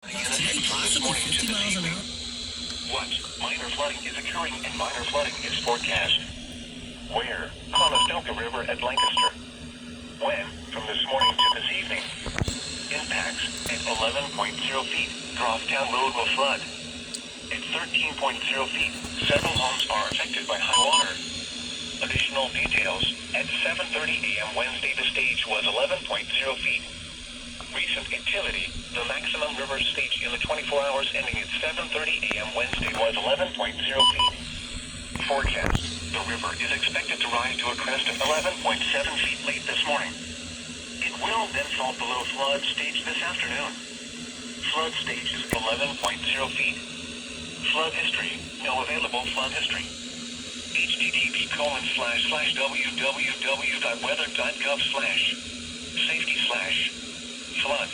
Today, possibly 50 miles an hour. What minor flooding is occurring and minor flooding is forecast? Where? Conestoga River at Lancaster. When? From this morning to this evening. Impacts at 11.0 feet. Crosstown Road will flood. At 13.0 feet, several homes are affected by high water. Additional details. At 7:30 a.m. Wednesday, the stage was 11.0 feet. Recent activity. The maximum river stage in the 24 hours ending at 7:30 a.m. Wednesday was 11.0 feet. Forecast. The river is expected to rise to a crest of 11.7 feet late this morning. It will then fall below flood stage this afternoon. Flood stage is 11.0 feet. Flood history. No available flood history. http://www.weather.gov/safety/flood.